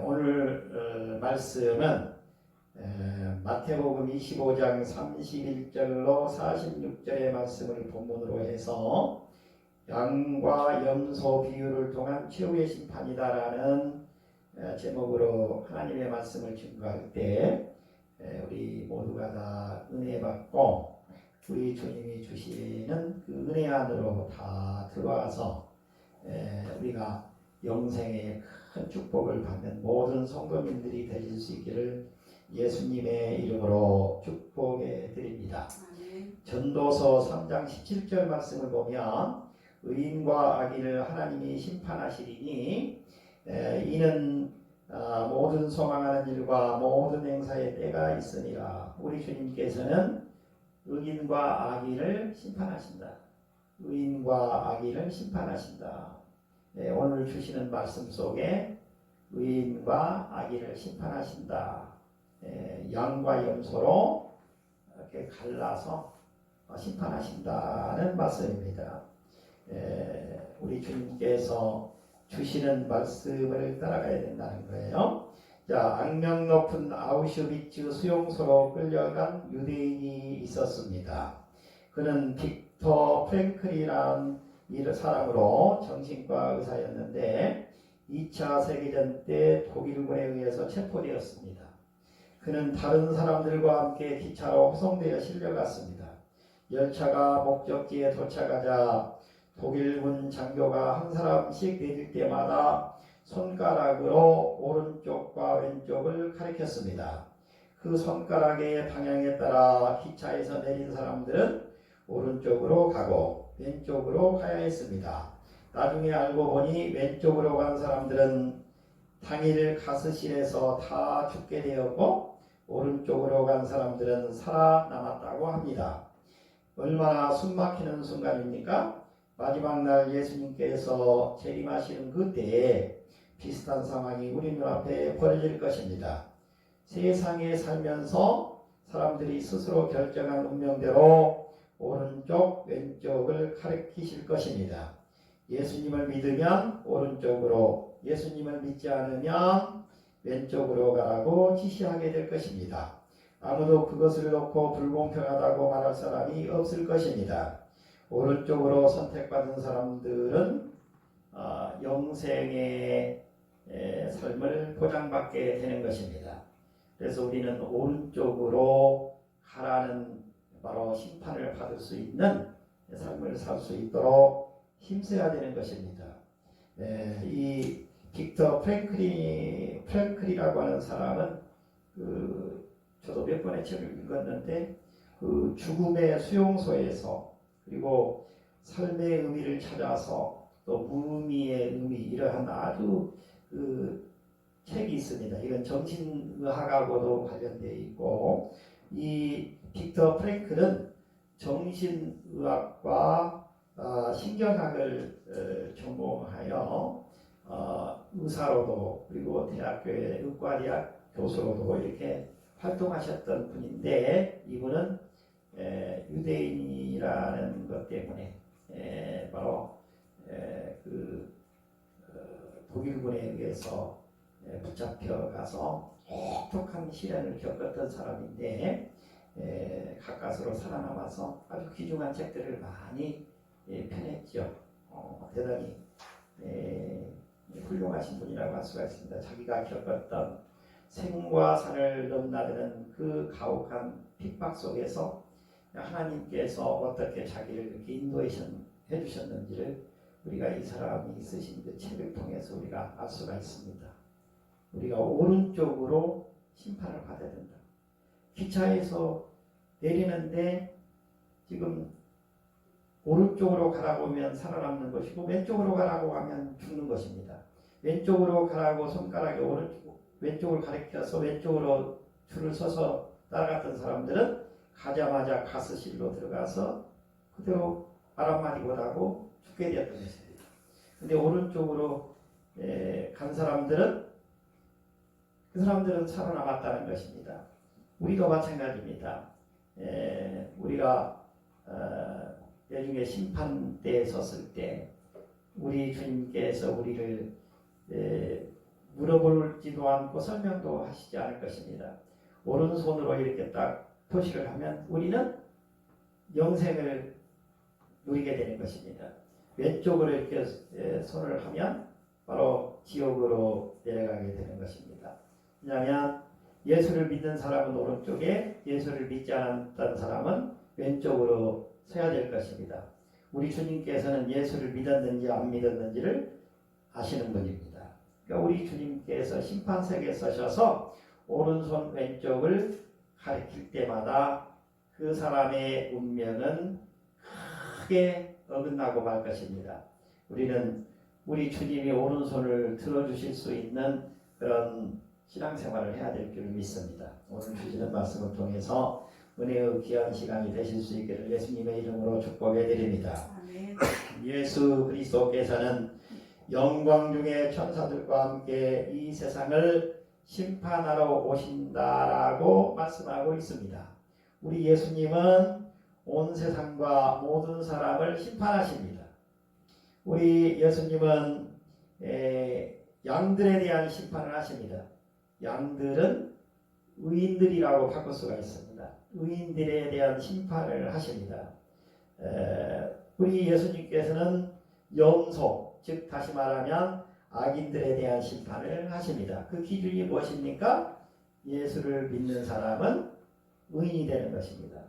오늘 말씀은 마태복음 25장 31절로 46절의 말씀을 본문으로 해서 양과 염소 비유를 통한 최후의 심판이다라는 제목으로 하나님의 말씀을 증거할 때 우리 모두가 다 은혜 받고 우리 주님이 주시는 그 은혜 안으로 다 들어와서 우리가 영생의 큰 축복을 받는 모든 성도님들이 되실 수 있기를 예수님의 이름으로 축복해 드립니다. 전도서 3장 17절 말씀을 보면 의인과 악인을 하나님이 심판하시리니 이는 모든 소망하는 일과 모든 행사의 때가 있으니라. 우리 주님께서는 의인과 악인을 심판하신다. 의인과 악인을 심판하신다. 오늘 주시는 말씀 속에 의인과 악인을 심판하신다. 양과 염소로 이렇게 갈라서 심판하신다는 말씀입니다. 우리 주님께서 주시는 말씀을 따라가야 된다는 거예요. 자, 악명 높은 아우슈비츠 수용소로 끌려간 유대인이 있었습니다. 그는 빅터 프랭클이라는 사람으로 정신과 의사였는데 2차 세계전 때 독일군에 의해서 체포되었습니다. 그는 다른 사람들과 함께 기차로 호송되어 실려갔습니다. 열차가 목적지에 도착하자 독일군 장교가 한 사람씩 내릴 때마다 손가락으로 오른쪽과 왼쪽을 가리켰습니다. 그 손가락의 방향에 따라 기차에서 내린 사람들은 오른쪽으로 가고 왼쪽으로 가야 했습니다. 나중에 알고 보니 왼쪽으로 간 사람들은 당일 가스실에서 다 죽게 되었고 오른쪽으로 간 사람들은 살아남았다고 합니다. 얼마나 숨막히는 순간입니까? 마지막 날 예수님께서 재림하시는 그때에 비슷한 상황이 우리 눈앞에 벌어질 것입니다. 세상에 살면서 사람들이 스스로 결정한 운명대로 오른쪽, 왼쪽을 가리키실 것입니다. 예수님을 믿으면 오른쪽으로, 예수님을 믿지 않으면 왼쪽으로 가라고 지시하게 될 것입니다. 아무도 그것을 놓고 불공평하다고 말할 사람이 없을 것입니다. 오른쪽으로 선택받은 사람들은 영생의 삶을 보장받게 되는 것입니다. 그래서 우리는 오른쪽으로 가라는 바로 심판을 받을 수 있는 삶을 살 수 있도록 힘써야 되는 것입니다. 이 빅터 프랭클이라고 하는 사람은 저도 몇 번의 책을 읽었는데 그 죽음의 수용소에서 그리고 삶의 의미를 찾아서 또 무의미의 의미 이러한 아주 그 책이 있습니다. 이건 정신의학하고도 관련되어 있고 이 빅터 프랭클은 정신의학과 신경학을 전공하여 의사로도 그리고 대학교의 의과대학 교수로도 이렇게 활동하셨던 분인데 이분은 유대인이라는 것 때문에 바로 독일군에 의해서 붙잡혀가서 혹독한 시련을 겪었던 사람인데 가까스로 살아남아서 아주 귀중한 책들을 많이 펴냈죠. 대단히 훌륭하신 분이라고 할 수가 있습니다. 자기가 겪었던 생과 사를 넘나드는 그 가혹한 핍박 속에서 하나님께서 어떻게 자기를 이렇게 인도해 주셨는지를 우리가 이 사람이 쓰신 그 책을 통해서 우리가 알 수가 있습니다. 우리가 오른쪽으로 심판을 받아야 된다. 기차에서 내리는데 지금 오른쪽으로 가라고 하면 살아남는 것이고 왼쪽으로 가라고 하면 죽는 것입니다. 왼쪽으로 가라고 손가락에 왼쪽을 가리켜서 왼쪽으로 줄을 서서 따라갔던 사람들은 가자마자 가스실로 들어가서 그대로 말 한마디 못하고 죽게 되었던 것입니다. 근데 오른쪽으로 간 사람들은 그 사람들은 살아남았다는 것입니다. 우리도 마찬가지입니다. 우리가 나중에 심판대에 섰을 때 우리 주님께서 우리를 물어볼지도 않고 설명도 하시지 않을 것입니다. 오른손으로 이렇게 딱 표시를 하면 우리는 영생을 누리게 되는 것입니다. 왼쪽으로 이렇게 손을 하면 바로 지옥으로 내려가게 되는 것입니다. 왜냐하면 예수를 믿는 사람은 오른쪽에, 예수를 믿지 않았던 사람은 왼쪽으로 서야 될 것입니다. 우리 주님께서는 예수를 믿었는지 안 믿었는지를 아시는 분입니다. 그러니까 우리 주님께서 심판석에 서셔서 오른손 왼쪽을 가리킬 때마다 그 사람의 운명은 크게 어긋나고 말 것입니다. 우리는 우리 주님이 오른손을 들어주실 수 있는 그런 신앙생활을 해야 될 줄 믿습니다. 오늘 주시는 말씀을 통해서 은혜의 귀한 시간이 되실 수 있기를 예수님의 이름으로 축복해 드립니다. 예수 그리스도께서는 영광 중에 천사들과 함께 이 세상을 심판하러 오신다라고 말씀하고 있습니다. 우리 예수님은 온 세상과 모든 사람을 심판하십니다. 우리 예수님은 양들에 대한 심판을 하십니다. 양들은 의인들이라고 바꿀 수가 있습니다. 의인들에 대한 심판을 하십니다. 우리 예수님께서는 염소, 즉 다시 말하면 악인들에 대한 심판을 하십니다. 그 기준이 무엇입니까? 예수를 믿는 사람은 의인이 되는 것입니다.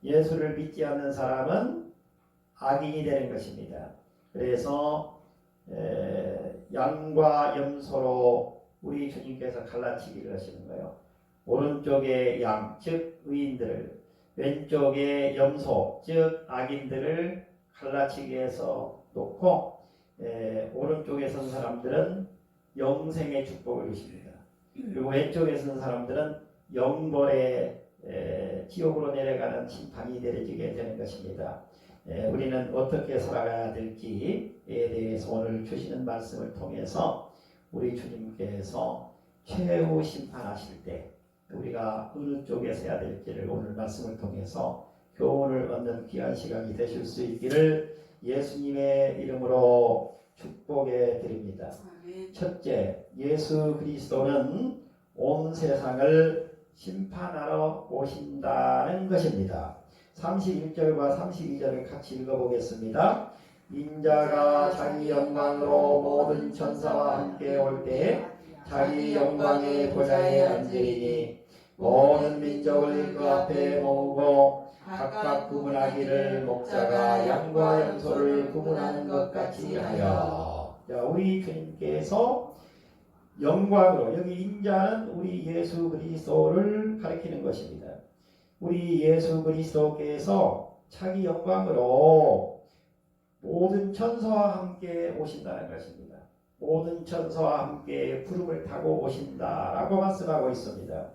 예수를 믿지 않는 사람은 악인이 되는 것입니다. 그래서 양과 염소로 우리 주님께서 갈라치기를 하시는 거예요. 오른쪽에 양, 즉 의인들을, 왼쪽에 염소, 즉 악인들을 갈라치기 해서 놓고 오른쪽에 선 사람들은 영생의 축복을 주십니다. 그리고 왼쪽에 선 사람들은 영벌의 지옥으로 내려가는 심판이 내려지게 되는 것입니다. 우리는 어떻게 살아가야 될지에 대해서 오늘 주시는 말씀을 통해서 우리 주님께서 최후 심판하실 때 우리가 어느 쪽에 서야 될지를 오늘 말씀을 통해서 교훈을 얻는 귀한 시간이 되실 수 있기를 예수님의 이름으로 축복해 드립니다. 첫째, 예수 그리스도는 온 세상을 심판하러 오신다는 것입니다. 31절과 32절을 같이 읽어보겠습니다. 인자가 자기 영광으로 모든 천사와 함께 올 때 자기 영광의 보좌에 앉으리니 모든 민족을 그 앞에 모으고 각각 구분하기를 목자가 양과 염소를 구분하는 것 같이 하여. 자, 우리 주님께서 영광으로, 여기 인자는 우리 예수 그리스도를 가리키는 것입니다. 우리 예수 그리스도께서 자기 영광으로 모든 천사와 함께 오신다는 것입니다. 모든 천사와 함께 구름을 타고 오신다라고 말씀하고 있습니다.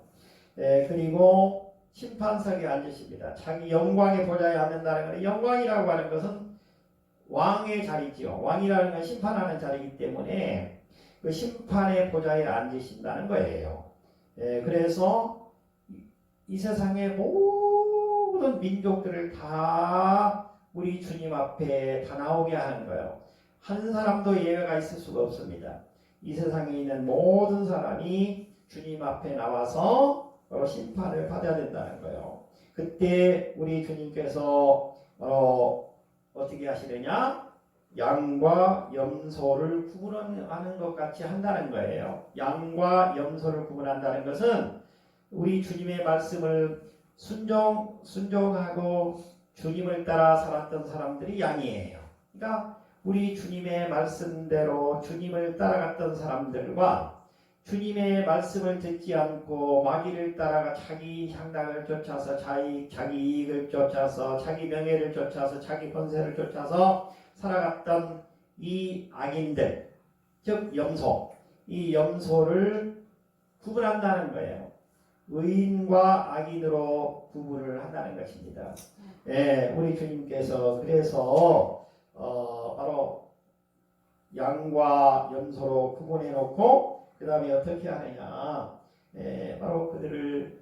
그리고 심판석에 앉으십니다. 자기 영광의 보좌에 앉는다는 것은, 영광이라고 하는 것은 왕의 자리지요. 왕이라는 건 심판하는 자리이기 때문에 그 심판의 보좌에 앉으신다는 거예요. 그래서 이 세상의 모든 민족들을 다 우리 주님 앞에 다 나오게 하는 거예요. 한 사람도 예외가 있을 수가 없습니다. 이 세상에 있는 모든 사람이 주님 앞에 나와서 심판을 받아야 된다는 거예요. 그때 우리 주님께서 어떻게 하시느냐? 양과 염소를 구분하는 것 같이 한다는 거예요. 양과 염소를 구분한다는 것은 우리 주님의 말씀을 순종하고 주님을 따라 살았던 사람들이 양이에요. 그러니까 우리 주님의 말씀대로 주님을 따라갔던 사람들과 주님의 말씀을 듣지 않고 마귀를 따라가 자기 향락을 쫓아서 자기 이익을 쫓아서 자기 명예를 쫓아서 자기 권세를 쫓아서 살아갔던 이 악인들, 즉 염소, 이 염소를 구분한다는 거예요. 의인과 악인으로 구분을 한다는 것입니다. 우리 주님께서 그래서 바로 양과 염소로 구분해 놓고 그 다음에 어떻게 하느냐, 바로 그들을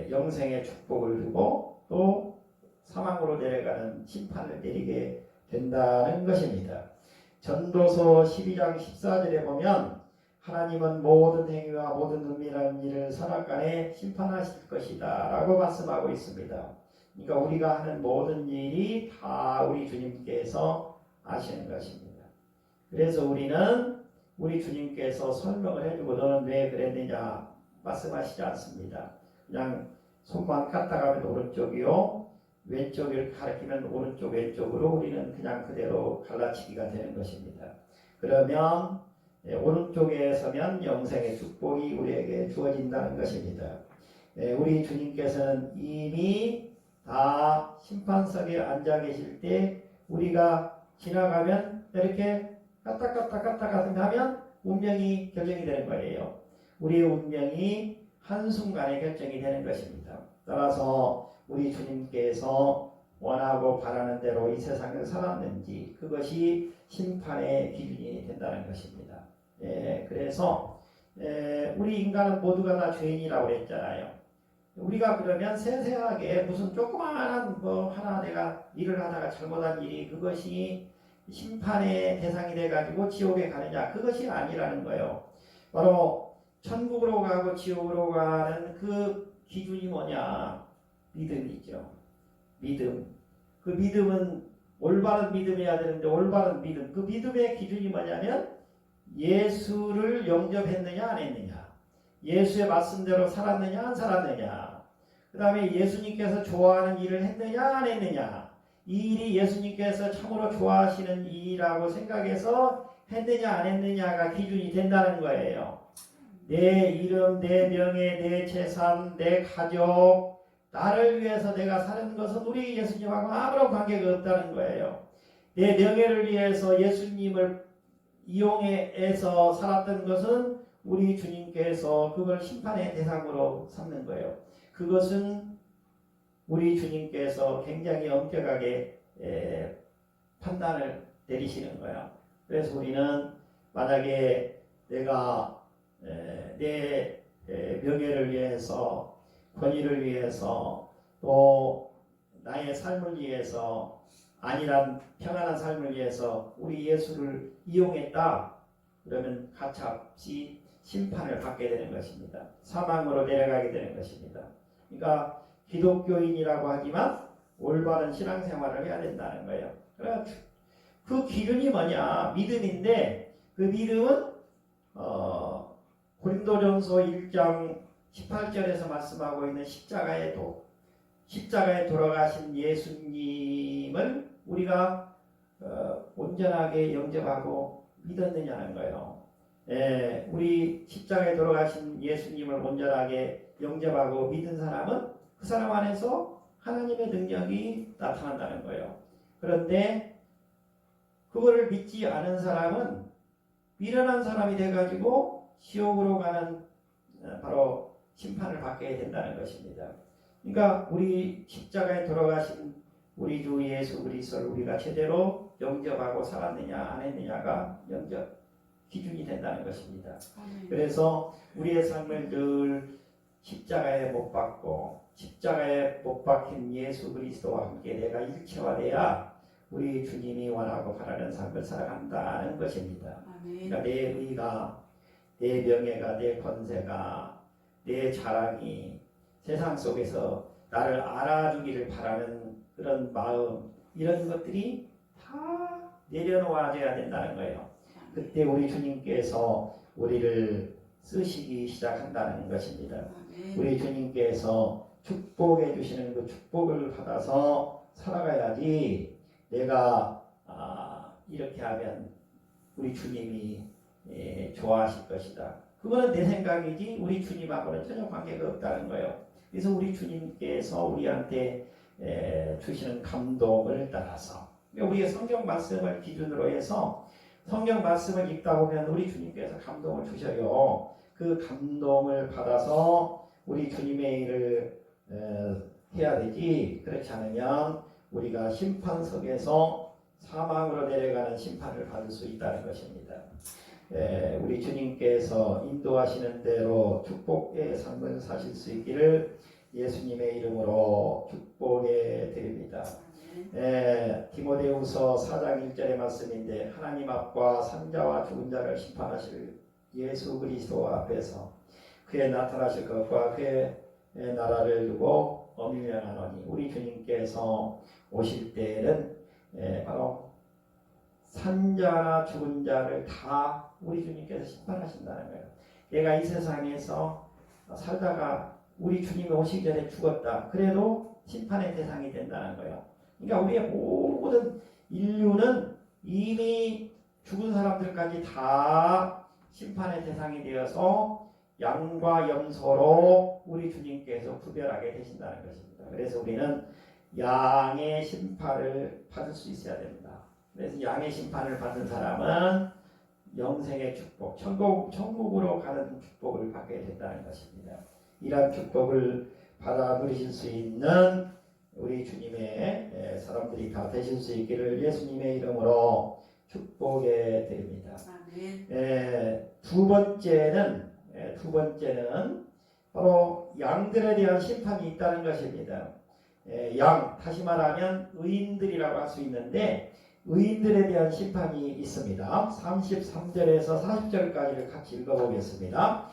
영생의 축복을 주고 또 사망으로 내려가는 심판을 내리게 된다는 것입니다. 전도서 12장 14절에 보면 하나님은 모든 행위와 모든 은밀한 일을 선악간에 심판하실 것이다 라고 말씀하고 있습니다. 그러니까 우리가 하는 모든 일이 다 우리 주님께서 아시는 것입니다. 그래서 우리는 우리 주님께서 설명을 해주고 너는 왜 그랬느냐 말씀하시지 않습니다. 그냥 손만 까딱하면 오른쪽이요, 왼쪽을 가리키면 오른쪽 왼쪽으로 우리는 그냥 그대로 갈라치기가 되는 것입니다. 그러면 오른쪽에 서면 영생의 축복이 우리에게 주어진다는 것입니다. 우리 주님께서는 이미 다 심판석에 앉아 계실 때 우리가 지나가면 이렇게 까딱까딱 하면 운명이 결정이 되는 거예요. 우리의 운명이 한순간에 결정이 되는 것입니다. 따라서 우리 주님께서 원하고 바라는 대로 이 세상을 살았는지 그것이 심판의 기준이 된다는 것입니다. 그래서 우리 인간은 모두가 다 죄인이라고 그랬잖아요. 우리가 그러면 세세하게 무슨 조그마한 뭐 하나 내가 일을 하다가 잘못한 일이 그것이 심판의 대상이 돼가지고 지옥에 가느냐, 그것이 아니라는 거예요. 바로 천국으로 가고 지옥으로 가는 그 기준이 뭐냐? 믿음이죠. 믿음. 그 믿음은 올바른 믿음이어야 되는데 올바른 믿음. 그 믿음의 기준이 뭐냐면 예수를 영접했느냐 안 했느냐, 예수의 말씀대로 살았느냐 안 살았느냐, 그 다음에 예수님께서 좋아하는 일을 했느냐 안 했느냐, 이 일이 예수님께서 참으로 좋아하시는 일이라고 생각해서 했느냐 안 했느냐가 기준이 된다는 거예요. 내 이름, 내 명예, 내 재산, 내 가족, 나를 위해서 내가 사는 것은 우리 예수님하고 아무런 관계가 없다는 거예요. 내 명예를 위해서 예수님을 이용해서 살았던 것은 우리 주님께서 그걸 심판의 대상으로 삼는 거예요. 그것은 우리 주님께서 굉장히 엄격하게 판단을 내리시는 거예요. 그래서 우리는 만약에 내가 내 명예를 위해서, 권위를 위해서, 또 나의 삶을 위해서, 안일한 평안한 삶을 위해서 우리 예수를 이용했다, 그러면 가차없이 심판을 받게 되는 것입니다. 사망으로 내려가게 되는 것입니다. 그러니까 기독교인이라고 하지만 올바른 신앙생활을 해야 된다는 거예요. 그 기준이 뭐냐? 믿음인데 그 믿음은 고린도전서 1장 18절에서 말씀하고 있는 십자가의 도, 십자가에 돌아가신 예수님을 우리가 온전하게 영접하고 믿었느냐는 거예요. 우리 십자가에 돌아가신 예수님을 온전하게 영접하고 믿은 사람은 그 사람 안에서 하나님의 능력이 나타난다는 거예요. 그런데 그거를 믿지 않은 사람은 미련한 사람이 돼가지고 지옥으로 가는 바로 심판을 받게 된다는 것입니다. 그러니까 우리 십자가에 돌아가신 우리 주 예수 그리스도를 우리가 제대로 영접하고 살았느냐 안 했느냐가 영접 기준이 된다는 것입니다. 그래서 우리의 삶을 늘 십자가에 못 박고 십자가에 못 박힌 예수 그리스도와 함께 내가 일체화돼야 우리 주님이 원하고 바라는 삶을 살아간다는 것입니다. 그러니까 내 의가, 내 명예가, 내 권세가, 내 자랑이 세상 속에서 나를 알아주기를 바라는 그런 마음, 이런 것들이 다 내려놓아져야 된다는 거예요. 그때 우리 주님께서 우리를 쓰시기 시작한다는 것입니다. 우리 주님께서 축복해 주시는 그 축복을 받아서 살아가야지 내가 이렇게 하면 우리 주님이 좋아하실 것이다. 그거는 내 생각이지 우리 주님하고는 전혀 관계가 없다는 거예요. 그래서 우리 주님께서 우리한테 주시는 감동을 따라서 우리의 성경 말씀을 기준으로 해서 성경 말씀을 읽다 보면 우리 주님께서 감동을 주셔요. 그 감동을 받아서 우리 주님의 일을 해야 되지, 그렇지 않으면 우리가 심판석에서 사망으로 내려가는 심판을 받을 수 있다는 것입니다. 우리 주님께서 인도하시는 대로 축복의 삶을 사실 수 있기를 예수님의 이름으로 축복해 드립니다. 디모데후서 4장 1절의 말씀인데 하나님 앞과 산자와 죽은 자를 심판하실 예수 그리스도 앞에서 그의 나타나실 것과 그의 나라를 두고 엄밀하노니 우리 주님께서 오실 때에는 바로 산자나 죽은 자를 다 우리 주님께서 심판하신다는 거예요. 내가 이 세상에서 살다가 우리 주님이 오시기 전에 죽었다. 그래도 심판의 대상이 된다는 거예요. 그러니까 우리의 모든 인류는 이미 죽은 사람들까지 다 심판의 대상이 되어서 양과 염소로 우리 주님께서 구별하게 되신다는 것입니다. 그래서 우리는 양의 심판을 받을 수 있어야 됩니다. 그래서 양의 심판을 받는 사람은 영생의 축복, 천국으로 가는 축복을 받게 된다는 것입니다. 이러한 축복을 받아 누리실 수 있는 우리 주님의 사람들이 다 되실 수 있기를 예수님의 이름으로 축복해 드립니다. 두 번째는 바로 양들에 대한 심판이 있다는 것입니다. 양, 다시 말하면 의인들이라고 할 수 있는데 의인들에 대한 심판이 있습니다. 33절에서 40절까지를 같이 읽어보겠습니다.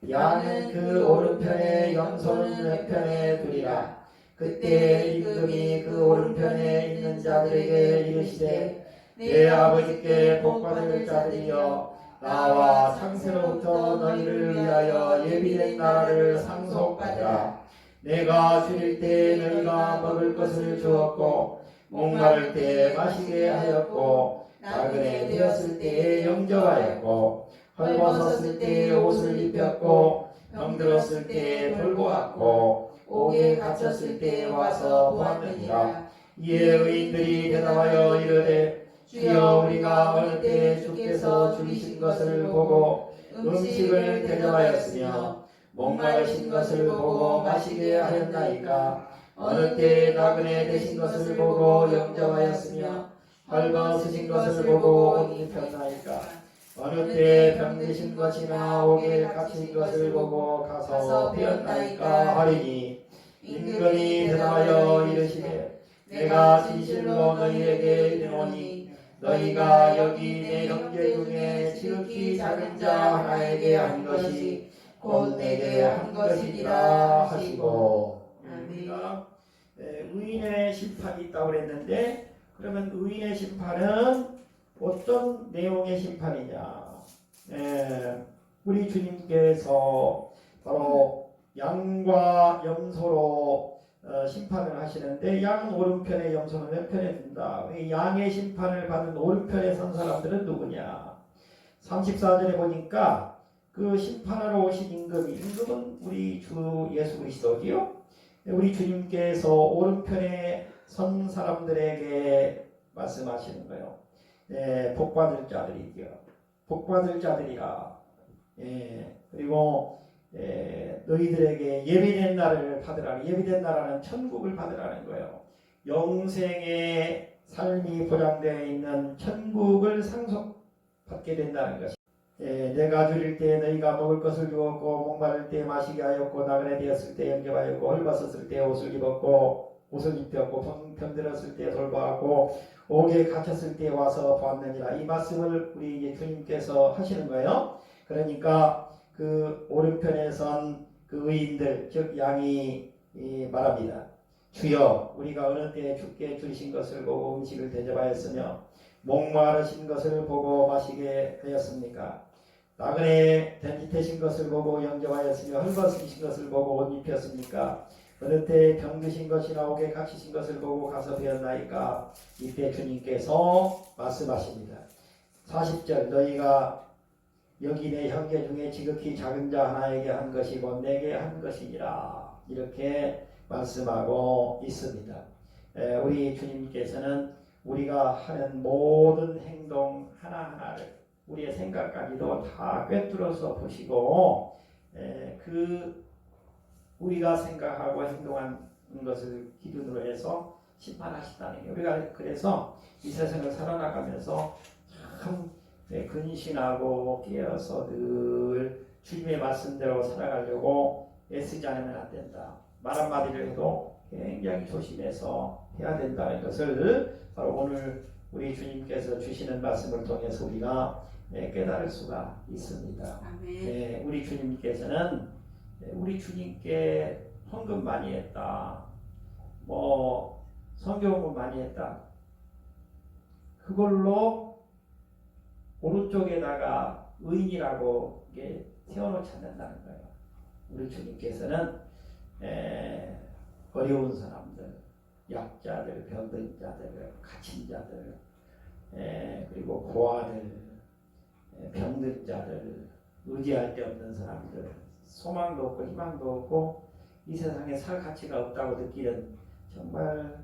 양은 그 오른편에 염소는 왼편에 두리라. 그때 임금이 그 오른편에 있는 자들에게 이르시되 내 아버지께 복받을 자들이여 나와 창세로부터 너희를 위하여 예비된 나라를 상속하라. 내가 줄일 때 너희가 먹을 것을 주었고 목마를 때 마시게 하였고 나그네 되었을 때에 영접하였고 헐벗었을 때에 옷을 입혔고 병들었을 때에 돌보았고 옥에 갇혔을 때에 와서 보았느니라. 이에 의인들이 대답하여 이르되 주여 우리가 어느 때에 주께서 줄이신 것을 보고 음식을 대접하였으며 목마르신 것을 보고 마시게 하였나이까. 어느 때에 나그네 되신 것을 보고 영접하였으며 헐벗으신 것을 보고 옷 입혔나이까. 어느 때에 병드신 것이나 옥에 갇힌 것을 보고 가서 배웠나이까 하리니 임금이 대답하여 이르시되 내가 진실로 너희에게 이르노니 너희가 여기 내 형제 중에 지극히 작은 자 하나에게 한 것이 곧 내게 한 것이니라 하시고. 의인의 심판이 있다고 그랬는데 그러면 의인의 심판은 어떤 내용의 심판이냐? 우리 주님께서 바로 양과 염소로 심판을 하시는데 양은 오른편에 염소는 왼편에 둔다. 양의 심판을 받은 오른편에 선 사람들은 누구냐? 34절에 보니까 그 심판하러 오신 임금은 우리 주 예수 그리스도지요. 우리 주님께서 오른편에 선 사람들에게 말씀하시는 거예요. 복받을 자들이죠. 복받을 자들이라. 그리고 너희들에게 예비된 나라를 받으라. 예비된 나라는 천국을 받으라는 거예요. 영생의 삶이 보장되어 있는 천국을 상속받게 된다는 것입니다. 내가 줄일 때 너희가 먹을 것을 주었고 목마를 때 마시게 하였고 나그네 되었을 때 영접하였고 헐벗었을 때 옷을 입었고 옷을 입혔고 병들었을 때 돌보았고 옥에 갇혔을 때 와서 보았느니라. 이 말씀을 우리 이제 주님께서 하시는 거예요. 그러니까 그 오른편에 선 그 의인들 즉 양이 말합니다. 주여 우리가 어느 때에 주께 주신 것을 보고 음식을 대접하였으며 목마르신 것을 보고 마시게 하였습니까? 나그네 되신 것을 보고 영접하였으며 헐벗으신 것을 보고 옷 입혔습니까? 어느 때 병드신 것이나 옥에 갇히신 것을 보고 가서 배웠나이까? 이때 주님께서 말씀하십니다. 40절 너희가 여기 내 형제 중에 지극히 작은 자 하나에게 한 것이 곧 내게 한 것이니라. 이렇게 말씀하고 있습니다. 우리 주님께서는 우리가 하는 모든 행동 하나하나를 우리의 생각까지도 다 꿰뚫어서 보시고 그 우리가 생각하고 행동한 것을 기준으로 해서 심판하신다는 거예요. 우리가 그래서 이 세상을 살아나가면서 참 근신하고 깨어서 늘 주님의 말씀대로 살아가려고 애쓰지 않으면 안 된다. 말 한마디를 해도 굉장히 조심해서 해야 된다는 것을 바로 오늘 우리 주님께서 주시는 말씀을 통해서 우리가 깨달을 수가 있습니다. 아멘. 우리 주님께서는 우리 주님께 헌금 많이 했다, 뭐 성경을 많이 했다, 그걸로 오른쪽에다가 의인이라고 세워놓지 않는다는 거예요. 우리 주님께서는 어려운 사람들, 약자들, 병든 자들, 갇힌 자들, 그리고 고아들, 병든 자들, 의지할 데 없는 사람들, 소망도 없고 희망도 없고 이 세상에 살 가치가 없다고 느끼는 정말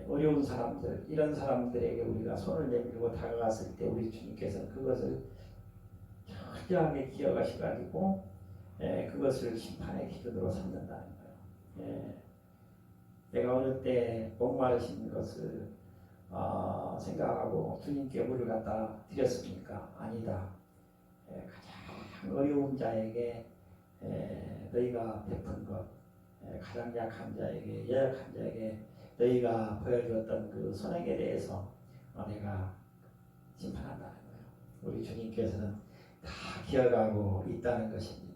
어려운 사람들, 이런 사람들에게 우리가 손을 내밀고 다가갔을 때 우리 주님께서는 그것을 철저하게 기억하셔가지고 그것을 심판의 기준으로 삼는다는 거예요. 내가 어느 때 목마르신 것을 생각하고 주님께 물을 갖다 드렸습니까? 아니다. 가장 어려운 자에게 너희가 베푼 것, 가장 약한 자에게, 연약한 자에게 너희가 보여주었던 그 선행에 대해서 내가 심판한다는 거예요. 우리 주님께서는 다 기억하고 있다는 것입니다.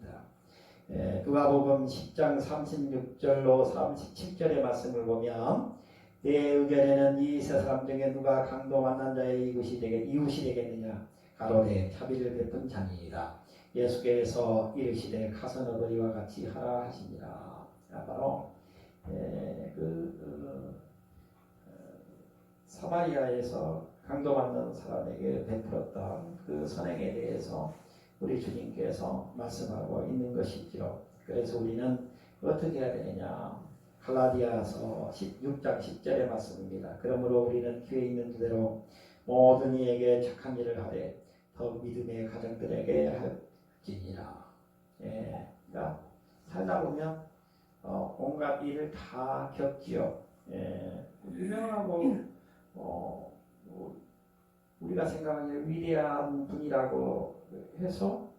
누가복음 10장 36절로 37절의 말씀을 보면 내 의견에는 이 세 사람 중에 누가 강도 만난 자의 이웃이 되겠느냐 가로되 자비를 베푼 자니이다. 예수께서 이르시되 가서 너희와 같이 하라 하시니라. 바로 사마리아에서 강도 만난 사람에게 베풀었던 그 선행에 대해서 우리 주님께서 말씀하고 있는 것이지요. 그래서 우리는 어떻게 해야 되느냐? 갈라디아서 16장 10절의 말씀입니다. 그러므로 우리는 기회 있는 대로 모든 이에게 착한 일을 하되 더욱 믿음의 가정들에게 할지니라. 그러니까 살다 보면 온갖 일을 다 겪지요. 유명하고 우리가 생각하는 위대한 분이라고 해서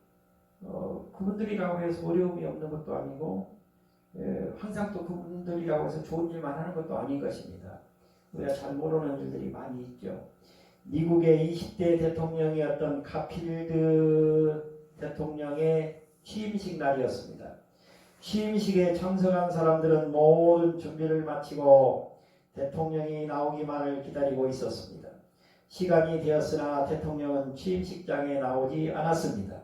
그분들이라고 해서 어려움이 없는 것도 아니고 항상 또 그분들이라고 해서 좋은 일만 하는 것도 아닌 것입니다. 우리가 잘 모르는 일들이 많이 있죠. 미국의 20대 대통령이었던 가필드 대통령의 취임식 날이었습니다. 취임식에 참석한 사람들은 모든 준비를 마치고 대통령이 나오기만을 기다리고 있었습니다. 시간이 되었으나 대통령은 취임식장에 나오지 않았습니다.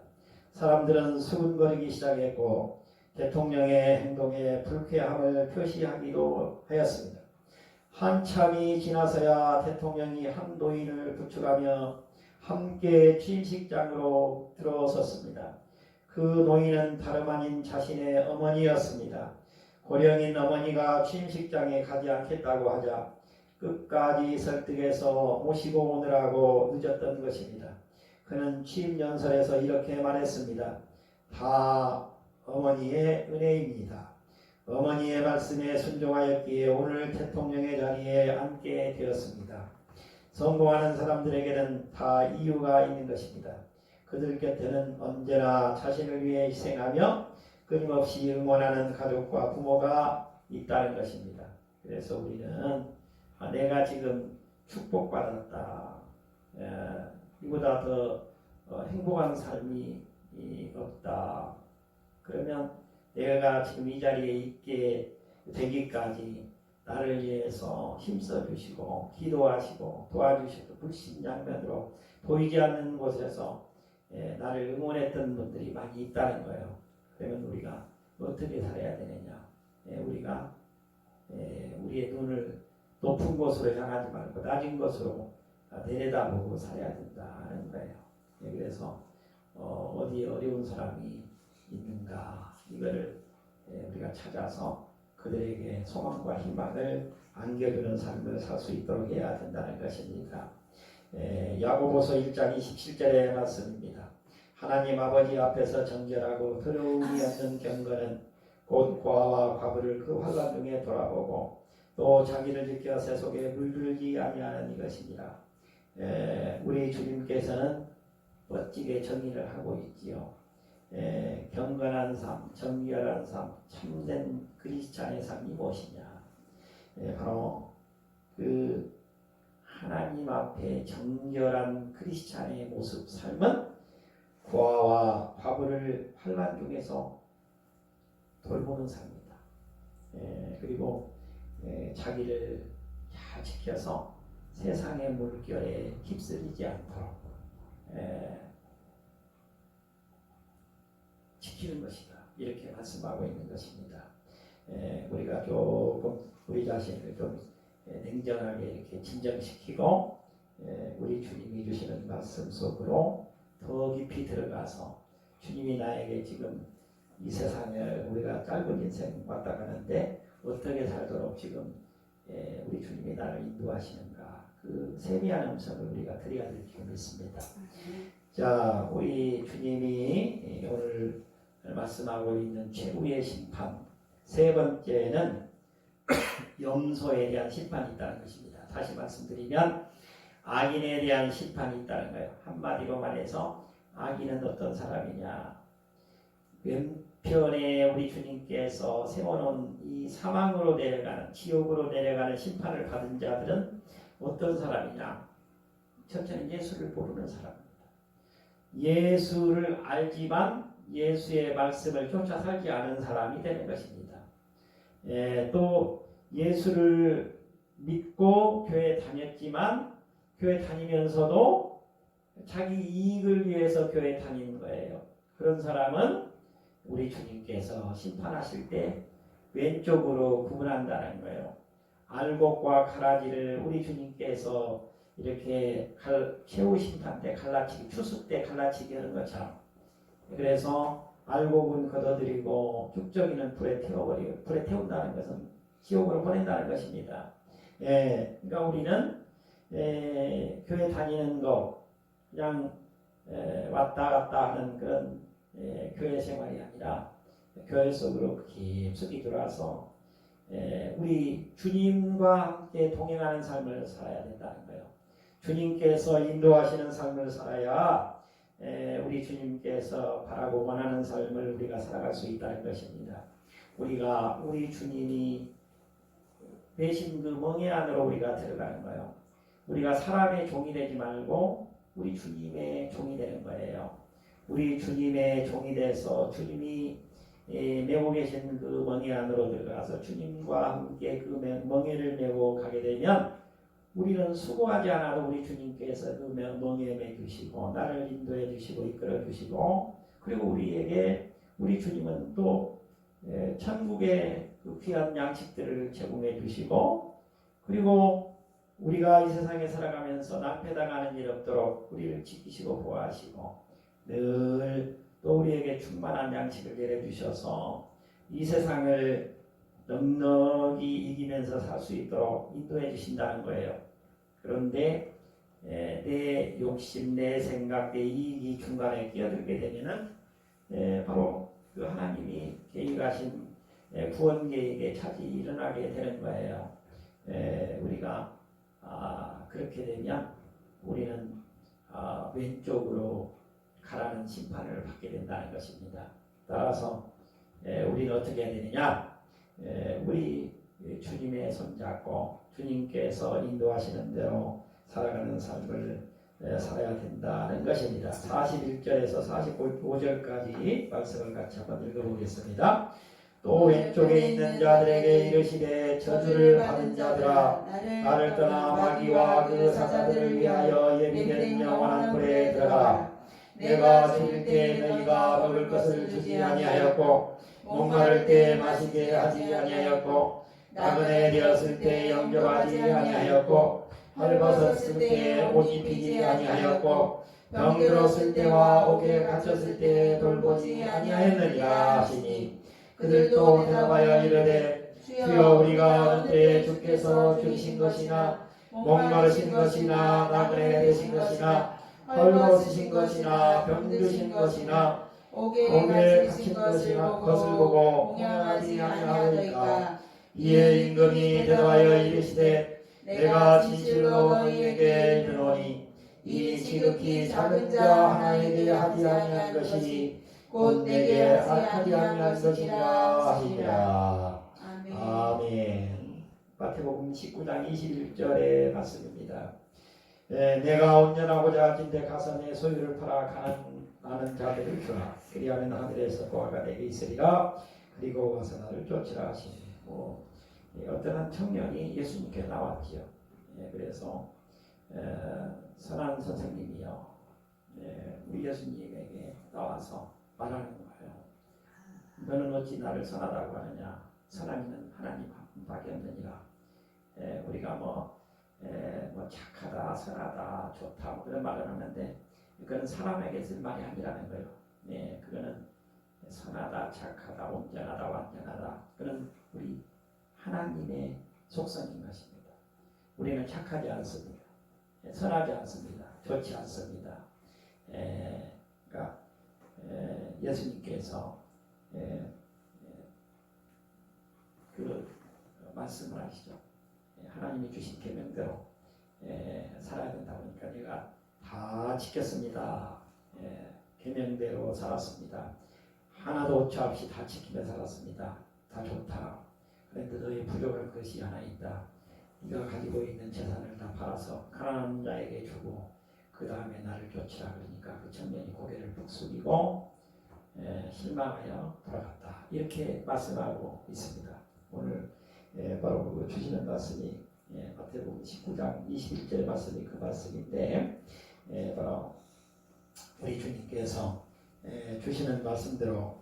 사람들은 수군거리기 시작했고 대통령의 행동에 불쾌함을 표시하기도 하였습니다. 한참이 지나서야 대통령이 한 노인을 부축하며 함께 취임식장으로 들어섰습니다. 그 노인은 다름 아닌 자신의 어머니였습니다. 고령인 어머니가 취임식장에 가지 않겠다고 하자 끝까지 설득해서 모시고 오느라고 늦었던 것입니다. 그는 취임연설에서 이렇게 말했습니다. 다 어머니의 은혜입니다. 어머니의 말씀에 순종하였기에 오늘 대통령의 자리에 앉게 되었습니다. 성공하는 사람들에게는 다 이유가 있는 것입니다. 그들 곁에는 언제나 자신을 위해 희생하며 끊임없이 응원하는 가족과 부모가 있다는 것입니다. 그래서 우리는 내가 지금 축복받았다. 이보다 더 행복한 삶이 없다. 그러면 내가 지금 이 자리에 있게 되기까지 나를 위해서 힘써주시고 기도하시고 도와주시고 불신양면으로 보이지 않는 곳에서 나를 응원했던 분들이 많이 있다는 거예요. 그러면 우리가 어떻게 살아야 되느냐? 우리가 우리의 눈을 높은 곳으로 향하지 말고 낮은 곳으로 내려다보고 살아야 된다는 거예요. 그래서 어디에 어려운 사람이 있는가 이거를 우리가 찾아서 그들에게 소망과 희망을 안겨주는 삶을 살 수 있도록 해야 된다는 것입니다. 야고보서 1장 27절의 말씀입니다. 하나님 아버지 앞에서 정결하고 더러움이 없는 경건은 곧 고아와 과부를 그 환난 중에 돌아보고 또 자기를 지켜 세속에 물들지 아니하는 이것이니라. 우리 주님께서는 멋지게 정의를 하고 있지요. 경건한 삶, 정결한 삶, 참된 크리스찬의 삶이 무엇이냐? 바로 그 하나님 앞에 정결한 크리스찬의 모습 삶은 고아와 과부를 환난 중에서 돌보는 삶입니다. 그리고 자기를 잘 지켜서 세상의 물결에 휩쓸리지 않도록 지키는 것이다. 이렇게 말씀하고 있는 것입니다. 우리가 조금 우리 자신을 좀 냉정하게 이렇게 진정시키고 우리 주님이 주시는 말씀 속으로 더 깊이 들어가서 주님이 나에게 지금 이 세상을 우리가 짧은 인생 왔다 가는데 어떻게 살도록 지금 우리 주님이 나를 인도하시는가 그 세미한 음성을 우리가 드려야 될 줄 믿습니다. 자, 우리 주님이 오늘 말씀하고 있는 최후의 심판 세 번째는 염소에 대한 심판이 있다는 것입니다. 다시 말씀드리면 악인에 대한 심판이 있다는 거예요. 한마디로 말해서 악인은 어떤 사람이냐? 왼편에 우리 주님께서 세워놓은 이 사망으로 내려가는 지옥으로 내려가는 심판을 받은 자들은 어떤 사람이냐? 첫째는 예수를 모르는 사람입니다. 예수를 알지만 예수의 말씀을 쫓아 살지 않은 사람이 되는 것입니다. 또 예수를 믿고 교회 다녔지만 교회 다니면서도 자기 이익을 위해서 교회 다니는 거예요. 그런 사람은 우리 주님께서 심판하실 때 왼쪽으로 구분한다는 거예요. 알곡과 가라지를 우리 주님께서 이렇게 최후 심판 때 갈라치기, 추수 때 갈라치기 하는 것처럼 그래서 알곡은 걷어들이고 쭉정이는 불에 태워버리고 불에 태운다는 것은 지옥으로 보낸다는 것입니다. 그러니까 우리는 교회 다니는 거 그냥 왔다 갔다 하는 그런 교회 생활이 아니라 교회 속으로 깊숙이 들어와서 우리 주님과 함께 동행하는 삶을 살아야 된다는 거예요. 주님께서 인도하시는 삶을 살아야 우리 주님께서 바라고 원하는 삶을 우리가 살아갈 수 있다는 것입니다. 우리가 우리 주님이 되신 그 멍에 안으로 우리가 들어가는 거예요. 우리가 사람의 종이 되지 말고 우리 주님의 종이 되는 거예요. 우리 주님의 종이 돼서 주님이 메고 계신 그 멍에 안으로 들어가서 주님과 함께 그 멍에를 메고 가게 되면 우리는 수고하지 않아도 우리 주님께서 그 멍에 매주시고 나를 인도해 주시고 이끌어 주시고 그리고 우리에게 우리 주님은 또 천국의 그 귀한 양식들을 제공해 주시고 그리고 우리가 이 세상에 살아가면서 낭패당하는 일 없도록 우리를 지키시고 보호하시고 늘 또 우리에게 충만한 양식을 내려주셔서 이 세상을 넉넉히 이기면서 살 수 있도록 인도해 주신다는 거예요. 그런데 내 욕심, 내 생각, 내 이익이 중간에 끼어들게 되면은 바로 그 하나님이 계획하신 구원 계획에 차질이 일어나게 되는 거예요. 우리가 그렇게 되면 우리는 왼쪽으로 가라는 심판을 받게 된다는 것입니다. 따라서 우리는 어떻게 해야 되느냐? 우리 주님의 손잡고 주님께서 인도하시는 대로 살아가는 삶을 살아야 된다는 것입니다. 41절에서 45절까지 말씀을 같이 한번 읽어보겠습니다. 또 왼쪽에 있는 자들에게 이르시되 저주를 받은 자들아 나를 떠나 마귀와 그 사자들을 위하여 예비된 영원한 불에 들어가라. 내가 죽일 때 너희가 먹을 것을 주지 아니하였고 목마를 때 마시게 하지 아니하였고 나그네 되었을 때 영접하지 아니하였고 헐벗었을 때 옷 입히지 아니하였고 병들었을 때와 옥에 갇혔을 때 돌보지 아니하였느니라 하시니 그들도 대답하여 이르되 주여 우리가 어느 때에 주께서 주신 것이나 목마르신 것이나 나그네 되신 것이나 헐벗으신 것이나 병드신 것이나 옥에 갇힌 것을 보고 공양하지 아니하리까. 이에 임금이 대답하여 이르시되 내가 진실로 너희에게 이르노니 이 지극히 작은 자 하나에게 하지 아니한 것이 곧 내게 하지 아니한 것이라 하시니라. 아멘. 마태복음 19장 21절의 말씀입니다. 내가 온전하고자 하진 데 가서 내 소유를 팔아 가난하는 자들을 주라. 그리하면 하늘에서 보아가 내게 있으리라. 그리고 와서 나를 쫓으라 하시고, 어떤 한 청년이 예수님께 나왔지요. 그래서 선한 선생님이요, 우리 예수님에게 나와서 말하는 거예요. 너는 어찌 나를 선하다고 하느냐? 선한 이는 하나님 밖에 없느니라. 우리가 뭐 착하다, 선하다, 좋다 뭐 그런 말을 하는데, 그건 사람에게 쓸 말이 아니라는 거예요. 그거는 선하다, 착하다, 온전하다, 완전하다, 그건 우리 하나님의 속성인 것입니다. 우리는 착하지 않습니다. 선하지 않습니다. 좋지 않습니다. 그러니까 예수님께서 그 말씀을 하시죠. 하나님이 주신 계명대로 살아야 된다 보니까 내가 다 지켰습니다. 계명대로 살았습니다. 하나도 오차 없이 다 지키며 살았습니다. 다 좋다. 그런데 너희 부족한 것이 하나 있다. 네가 가지고 있는 재산을 다 팔아서 가난한 자에게 주고 그 다음에 나를 쫓으라. 그러니까 그 청년이 고개를 푹 숙이고 실망하여 돌아갔다. 이렇게 말씀하고 있습니다. 오늘 바로 그 주시는 말씀이 마태복음 19장 21절 말씀이 그 말씀인데, 바로 우리 주님께서 주시는 말씀대로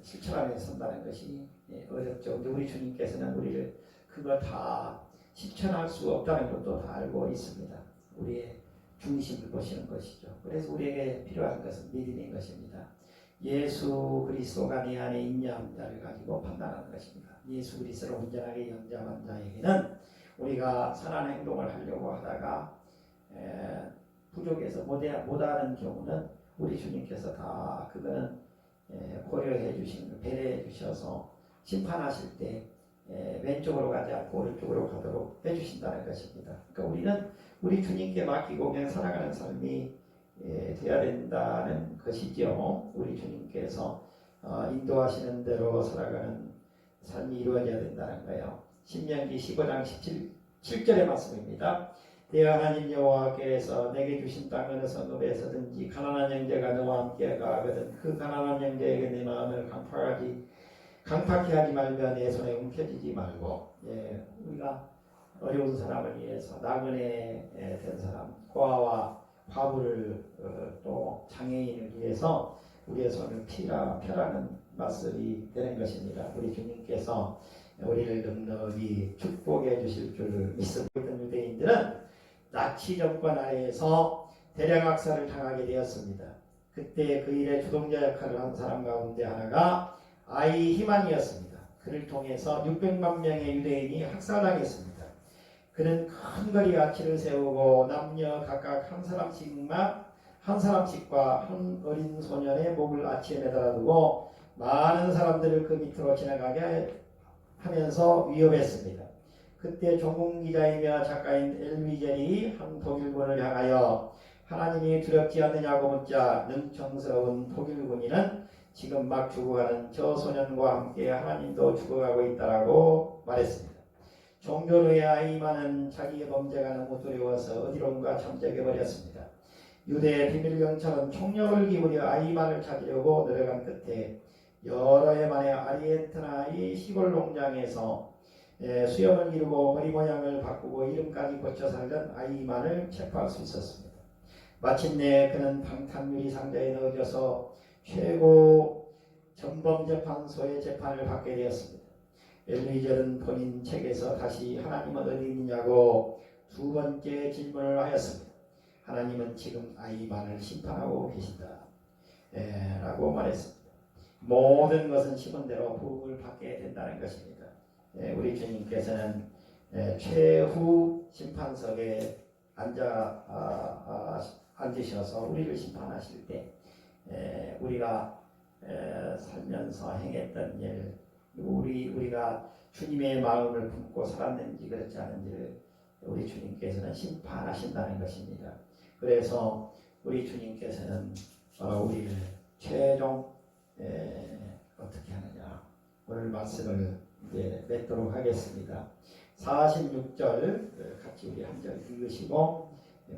실천하며 산다는 것이 어렵죠. 근데 우리 주님께서는 우리를 그거 다 실천할 수 없다는 것도 다 알고 있습니다. 우리의 중심을 보시는 것이죠. 그래서 우리에게 필요한 것은 믿음인 것입니다. 예수 그리스도가 내 안에 있냐 없냐를 가지고 판단하는 것입니다. 예수 그리스도를 온전하게 영접한 자에게는 우리가 선한 행동을 하려고 하다가 부족해서 못하는 경우는 우리 주님께서 다 그거는 고려해 주시는, 배려해 주셔서 심판하실 때 왼쪽으로 가지 않고 오른쪽으로 가도록 해주신다는 것입니다. 그러니까 우리는 우리 주님께 맡기고 그냥 살아가는 삶이 되어야 된다는 것이죠. 우리 주님께서 인도하시는 대로 살아가는 삶이 이루어져야 된다는 거예요. 신명기 15장 17절의 말씀입니다. 내 하나님 여호와께서 내게 주신 땅 어느 성읍에서든지 가난한 형제가 너와 함께 가거든 그 가난한 형제에게 내 마음을 강팍해 하지 말며 내 손에 움켜쥐지 말고. 우리가 어려운 사람을 위해서, 나그네 된 사람, 고아와 과부를 또 장애인을 위해서 우리의 손을 펴라는 말씀이 되는 것입니다. 우리 주님께서 우리를 넉넉히 축복해 주실 줄 믿습니다. 유대인들은 나치 정권 하에서 대량학살을 당하게 되었습니다. 그때 그 일에 주동자 역할을 한 사람 가운데 하나가 아이 히만이었습니다. 그를 통해서 600만 명의 유대인이 학살당했습니다. 그는 큰 거리 아치를 세우고 남녀 각각 한 사람씩과 한 어린 소년의 목을 아치에 매달아두고 많은 사람들을 그 밑으로 지나가게 하면서 위협했습니다. 그때 종군기자이며 작가인 엘위젤이 한 독일군을 향하여 하나님이 두렵지 않느냐고 묻자 능청스러운 독일군인은 지금 막 죽어가는 저 소년과 함께 하나님도 죽어가고 있다라고 말했습니다. 종교로의 아이만은 자기의 범죄가 너무 두려워서 어디론가 잠적해버렸습니다. 유대 비밀경찰은 총력을 기울여 아이만을 찾으려고 노력한 끝에 여러 해 만에 아르헨티나의 시골 농장에서 수염을 기르고 머리 모양을 바꾸고 이름까지 고쳐 살던 아이만을 체포할 수 있었습니다. 마침내 그는 방탄유리 상자에 넣어져서 최고 전범재판소의 재판을 받게 되었습니다. 엘리젤은 본인 책에서 다시 하나님은 어디 있느냐고 두 번째 질문을 하였습니다. 하나님은 지금 아이만을 심판하고 계신다 라고 말했습니다. 모든 것은 심은 대로 부흥을 받게 된다는 것입니다. 우리 주님께서는 최후 심판석에 앉으셔서 우리를 심판하실 때 우리가 살면서 행했던 일, 우리가 주님의 마음을 품고 살았는지 그렇지 않은지를 우리 주님께서는 심판하신다는 것입니다. 그래서 우리 주님께서는 우리를 최종 어떻게 하느냐, 오늘 말씀을 맺도록 하겠습니다. 46절 같이 우리 한 절 읽으시고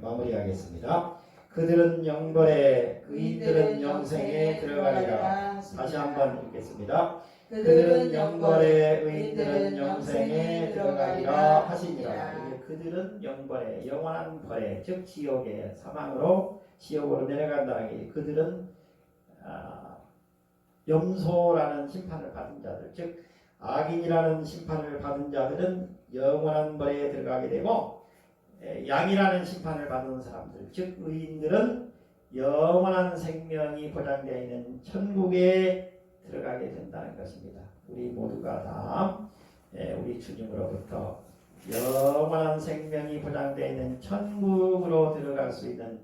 마무리하겠습니다. 그들은 영벌에 의인들은 영생에 들어가리라. 다시 한번 읽겠습니다. 그들은 영벌에 의인들은 영생에 들어가리라 하시니라. 그들은 영벌에 영원한 벌에 즉 지옥에 사망으로 지옥으로 내려간다는 게 그들은 염소라는 심판을 받은 자들 즉 악인이라는 심판을 받은 자들은 영원한 벌에 들어가게 되고 양이라는 심판을 받은 사람들 즉 의인들은 영원한 생명이 보장되어 있는 천국에 들어가게 된다는 것입니다. 우리 모두가 다 우리 주님으로부터 영원한 생명이 보장되어 있는 천국으로 들어갈 수 있는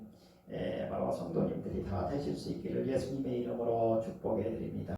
바로 성도님들이 다 되실 수 있기를 예수님의 이름으로 축복해 드립니다.